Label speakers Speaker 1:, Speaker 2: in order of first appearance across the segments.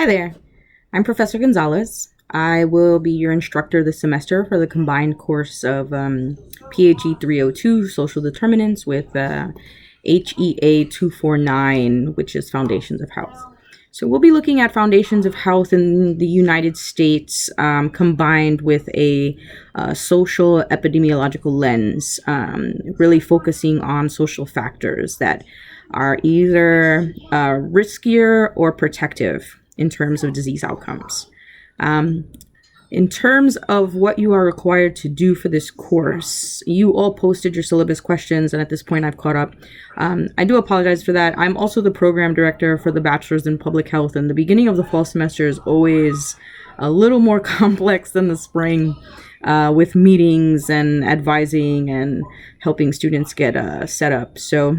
Speaker 1: Hi there, I'm Professor Gonzalez. I will be your instructor this semester for the combined course of PHE302 Social Determinants with HEA 249, which is Foundations of Health. So we'll be looking at foundations of health in the United States combined with a social epidemiological lens, really focusing on social factors that are either riskier or protective in terms of disease outcomes. In terms of what you are required to do for this course, you all posted your syllabus questions, and at this point I've caught up. I do apologize for that. I'm also the program director for the Bachelor's in Public Health, and the beginning of the fall semester is always a little more complex than the spring, with meetings and advising and helping students get set up. So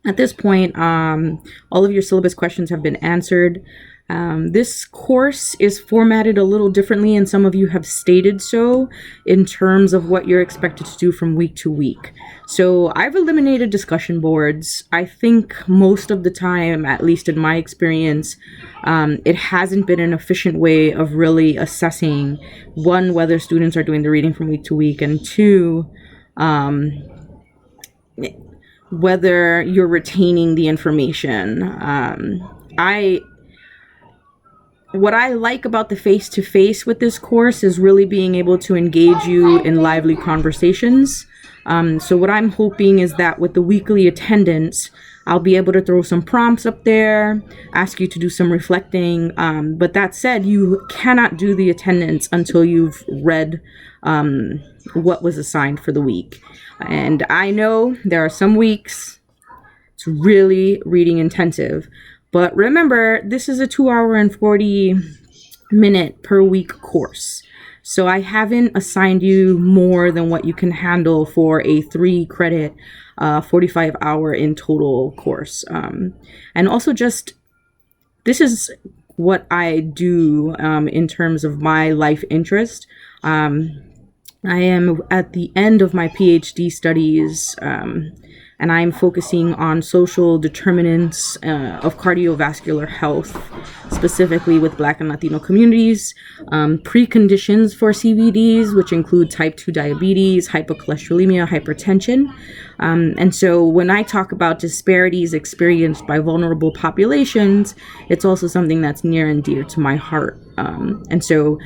Speaker 1: at this point, all of your syllabus questions have been answered. This course is formatted a little differently, and some of you have stated so, in terms of what you're expected to do from week to week. So I've eliminated discussion boards. I think most of the time, at least in my experience, it hasn't been an efficient way of really assessing, one, whether students are doing the reading from week to week, and two, whether you're retaining the information. What I like about the face-to-face with this course is really being able to engage you in lively conversations. So what I'm hoping is that with the weekly attendance, I'll be able to throw some prompts up there, ask you to do some reflecting. But that said, you cannot do the attendance until you've read what was assigned for the week. And I know there are some weeks it's really reading intensive. But remember, this is a 2-hour and 40-minute per week course. So I haven't assigned you more than what you can handle for a 3-credit, 45-hour in total course. And also just, this is what I do in terms of my life interest. I am at the end of my PhD studies, and I'm focusing on social determinants of cardiovascular health, specifically with Black and Latino communities, preconditions for CVDs, which include type 2 diabetes, hypercholesterolemia, hypertension. And so when I talk about disparities experienced by vulnerable populations, it's also something that's near and dear to my heart. And so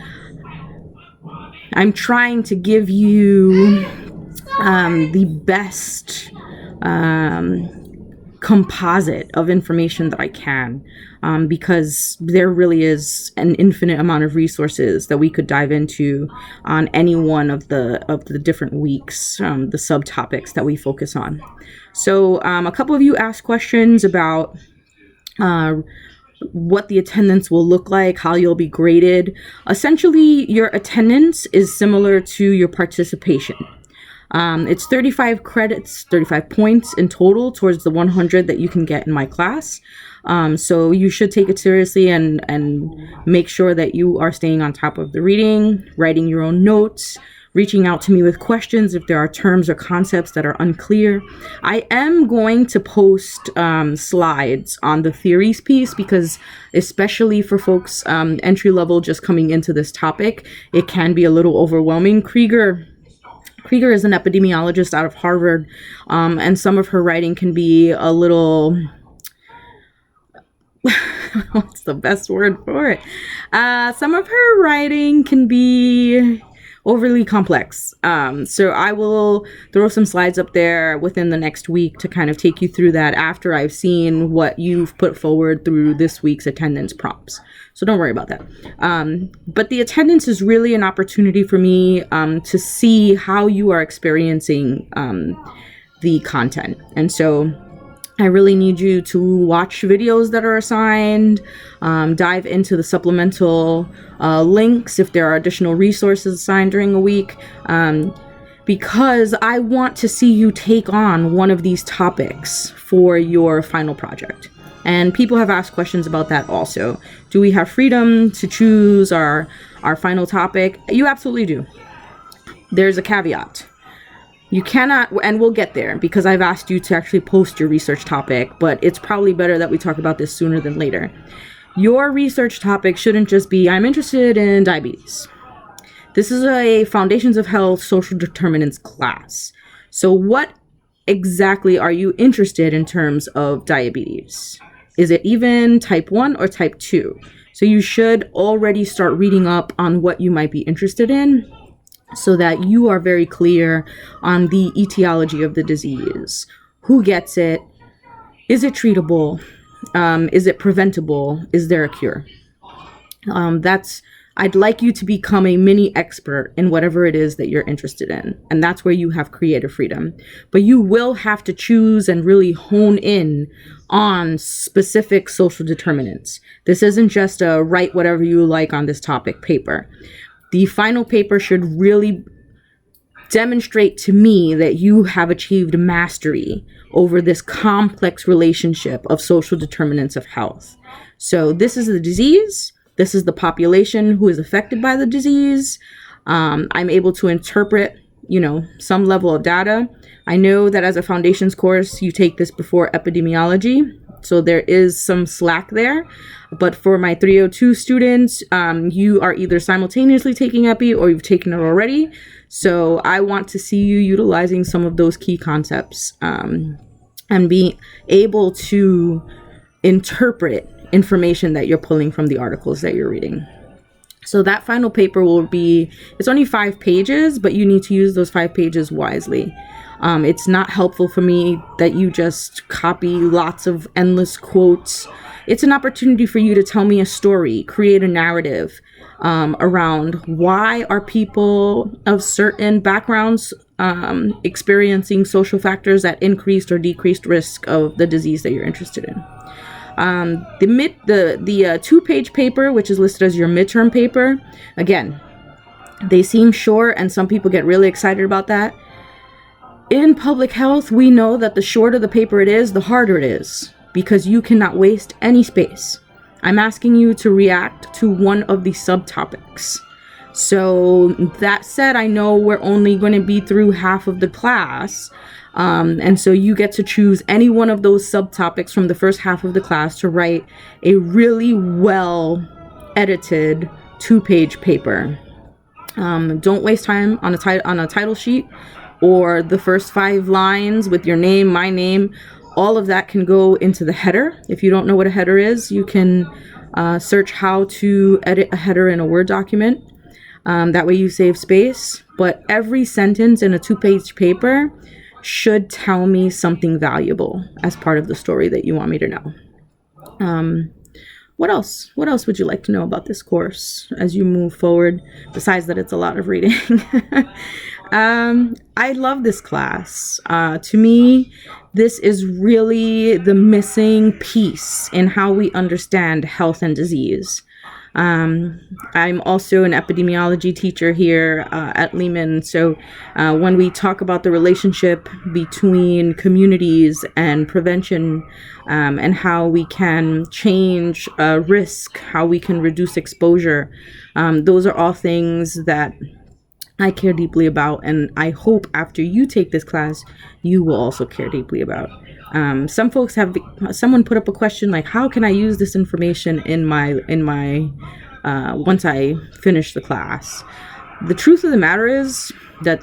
Speaker 1: I'm trying to give you the best composite of information that I can, because there really is an infinite amount of resources that we could dive into on any one of the different weeks, the subtopics that we focus on. So a couple of you asked questions about what the attendance will look like, how you'll be graded. Essentially, your attendance is similar to your participation. It's 35 credits, 35 points in total towards the 100 that you can get in my class. So you should take it seriously and make sure that you are staying on top of the reading, writing your own notes, reaching out to me with questions if there are terms or concepts that are unclear. I am going to post slides on the theories piece because, especially for folks entry level just coming into this topic, it can be a little overwhelming. Krieger is an epidemiologist out of Harvard, and some of her writing can be a little, what's the best word for it? Some of her writing can be overly complex. So I will throw some slides up there within the next week to kind of take you through that after I've seen what you've put forward through this week's attendance prompts. So don't worry about that. But the attendance is really an opportunity for me to see how you are experiencing the content. And so I really need you to watch videos that are assigned, dive into the supplemental links if there are additional resources assigned during a week, because I want to see you take on one of these topics for your final project. And people have asked questions about that also. Do we have freedom to choose our final topic? You absolutely do. There's a caveat. You cannot, and we'll get there because I've asked you to actually post your research topic, but it's probably better that we talk about this sooner than later. Your research topic shouldn't just be, I'm interested in diabetes. This is a Foundations of Health Social Determinants class. So what exactly are you interested in terms of diabetes? Is it even type 1 or type 2? So you should already start reading up on what you might be interested in so that you are very clear on the etiology of the disease. Who gets it? Is it treatable? Is it preventable? Is there a cure? I'd like you to become a mini expert in whatever it is that you're interested in. And that's where you have creative freedom. But you will have to choose and really hone in on specific social determinants. This isn't just a write whatever you like on this topic paper. The final paper should really demonstrate to me that you have achieved mastery over this complex relationship of social determinants of health. So this is the disease. This is the population who is affected by the disease. I'm able to interpret, some level of data. I know that as a foundations course, you take this before epidemiology. So there is some slack there. But for my 302 students, you are either simultaneously taking epi or you've taken it already. So I want to see you utilizing some of those key concepts and be able to interpret information that you're pulling from the articles that you're reading. So that final paper it's only 5 pages, but you need to use those 5 pages wisely. It's not helpful for me that you just copy lots of endless quotes. It's an opportunity for you to tell me a story, create a narrative around why are people of certain backgrounds experiencing social factors that increased or decreased risk of the disease that you're interested in. The 2-page paper, which is listed as your midterm paper, again, they seem short and some people get really excited about that. In public health, we know that the shorter the paper it is, the harder it is because you cannot waste any space. I'm asking you to react to one of the subtopics. So that said, I know we're only going to be through half of the class. And so you get to choose any one of those subtopics from the first half of the class to write a really well edited 2-page paper. Don't waste time on a title sheet or the first 5 lines with your name, my name. All of that can go into the header. If you don't know what a header is, you can search how to edit a header in a Word document. That way you save space. But every sentence in a 2-page paper should tell me something valuable as part of the story that you want me to know. What else would you like to know about this course as you move forward, besides that it's a lot of reading? I love this class. To me, this is really the missing piece in how we understand health and disease. I'm also an epidemiology teacher here at Lehman. So when we talk about the relationship between communities and prevention and how we can change risk, how we can reduce exposure, those are all things that I care deeply about. And I hope after you take this class, you will also care deeply about. Someone put up a question like, how can I use this information in my once I finish the class? The truth of the matter is that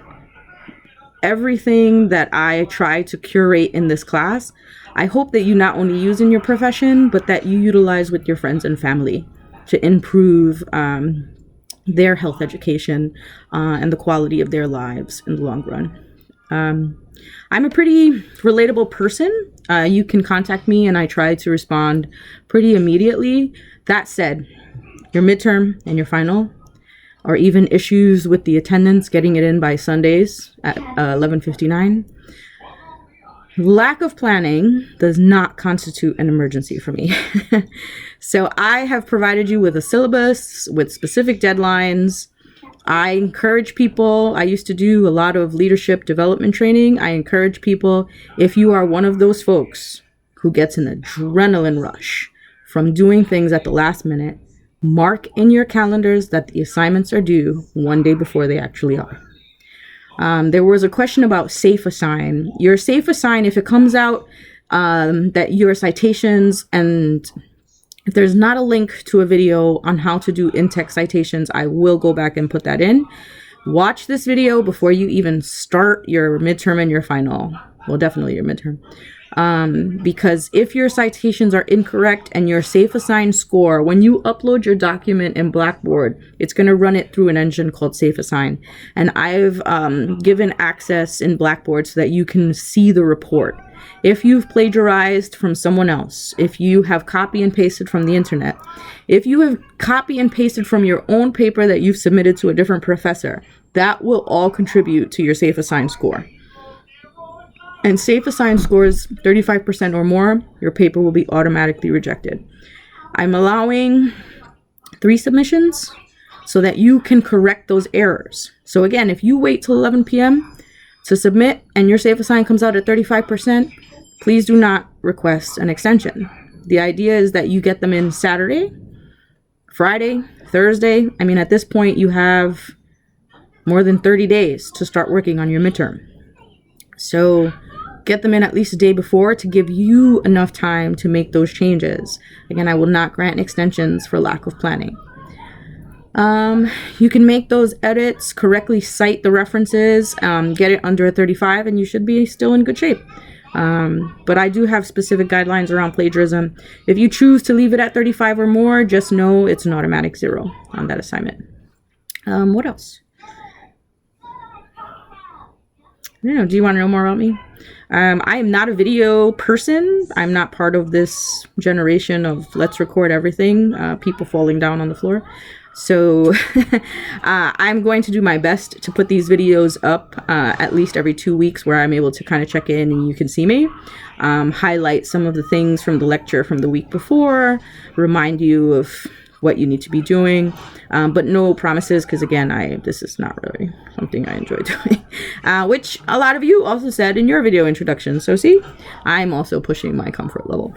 Speaker 1: everything that I try to curate in this class, I hope that you not only use in your profession, but that you utilize with your friends and family to improve their health education and the quality of their lives in the long run. I'm a pretty relatable person. You can contact me and I try to respond pretty immediately. That said, your midterm and your final, or even issues with the attendance, getting it in by Sundays at 11:59, lack of planning does not constitute an emergency for me. So I have provided you with a syllabus with specific deadlines. I encourage people, I used to do a lot of leadership development training. I encourage people, if you are one of those folks who gets an adrenaline rush from doing things at the last minute, mark in your calendars that the assignments are due one day before they actually are. There was a question about safe assign. Your safe assign, if it comes out that your citations and If there's not a link to a video on how to do in-text citations, I will go back and put that in. Watch this video before you even start your midterm and your final. Well, definitely your midterm. Because if your citations are incorrect and your safe assign score, when you upload your document in Blackboard, it's going to run it through an engine called safe assign. And I've given access in Blackboard so that you can see the report. If you've plagiarized from someone else, if you have copy and pasted from the internet, if you have copy and pasted from your own paper that you've submitted to a different professor, that will all contribute to your safe assign score. And safe assign scores 35% or more, your paper will be automatically rejected. I'm allowing 3 submissions so that you can correct those errors. So again, if you wait till 11 p.m. to submit and your safe assign comes out at 35%, please do not request an extension. The idea is that you get them in Saturday, Friday, Thursday. I mean, at this point, you have more than 30 days to start working on your midterm. So get them in at least a day before to give you enough time to make those changes. Again, I will not grant extensions for lack of planning. You can make those edits, correctly cite the references, get it under a 35, and you should be still in good shape. But I do have specific guidelines around plagiarism. If you choose to leave it at 35 or more, just know it's an automatic 0 on that assignment. What else? I don't know. Do you want to know more about me? I am not a video person. I'm not part of this generation of let's record everything, people falling down on the floor. So I'm going to do my best to put these videos up at least every 2 weeks where I'm able to kind of check in and you can see me. Highlight some of the things from the lecture from the week before, remind you of what you need to be doing, but no promises because again, this is not really something I enjoy doing, which a lot of you also said in your video introduction. So see, I'm also pushing my comfort level.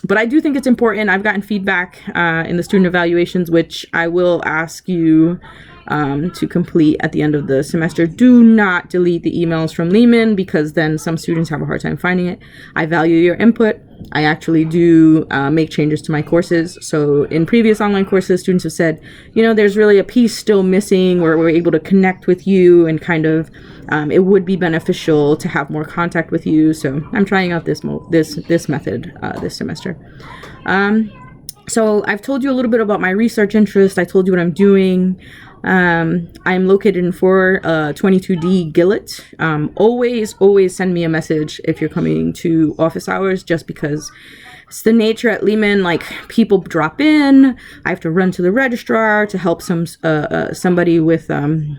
Speaker 1: But I do think it's important. I've gotten feedback in the student evaluations, which I will ask you to complete at the end of the semester. Do not delete the emails from Lehman because then some students have a hard time finding it. I value your input. I actually do make changes to my courses. So in previous online courses, students have said, you know, there's really a piece still missing where we're able to connect with you and kind of it would be beneficial to have more contact with you. So I'm trying out this method this semester. So I've told you a little bit about my research interest. I told you what I'm doing. I'm located in 422D Gillett. Always send me a message if you're coming to office hours, just because it's the nature at Lehman. Like, people drop in. I have to run to the registrar to help somebody with a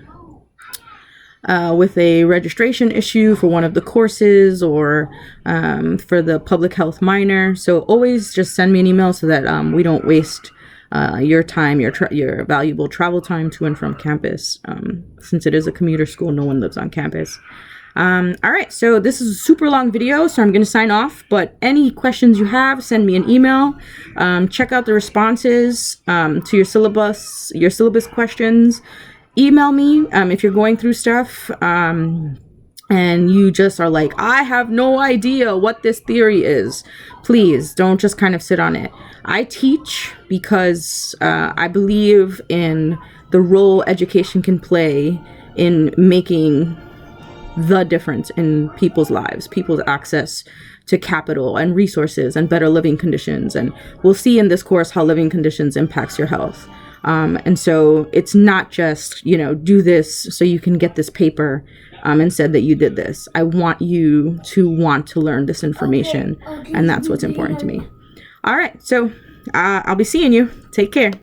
Speaker 1: registration issue for one of the courses or for the public health minor. So always just send me an email so that we don't waste your time, your valuable travel time to and from campus. Since it is a commuter school, no one lives on campus. All right, so this is a super long video, so I'm going to sign off. But any questions you have, send me an email. Check out the responses to your syllabus questions. Email me if you're going through stuff and you just are like, I have no idea what this theory is. Please don't just kind of sit on it. I teach because I believe in the role education can play in making the difference in people's lives, people's access to capital and resources and better living conditions. And we'll see in this course how living conditions impacts your health. And so it's not just, do this so you can get this paper and said that you did this. I want you to want to learn this information, and that's what's important to me. All right, so I'll be seeing you. Take care.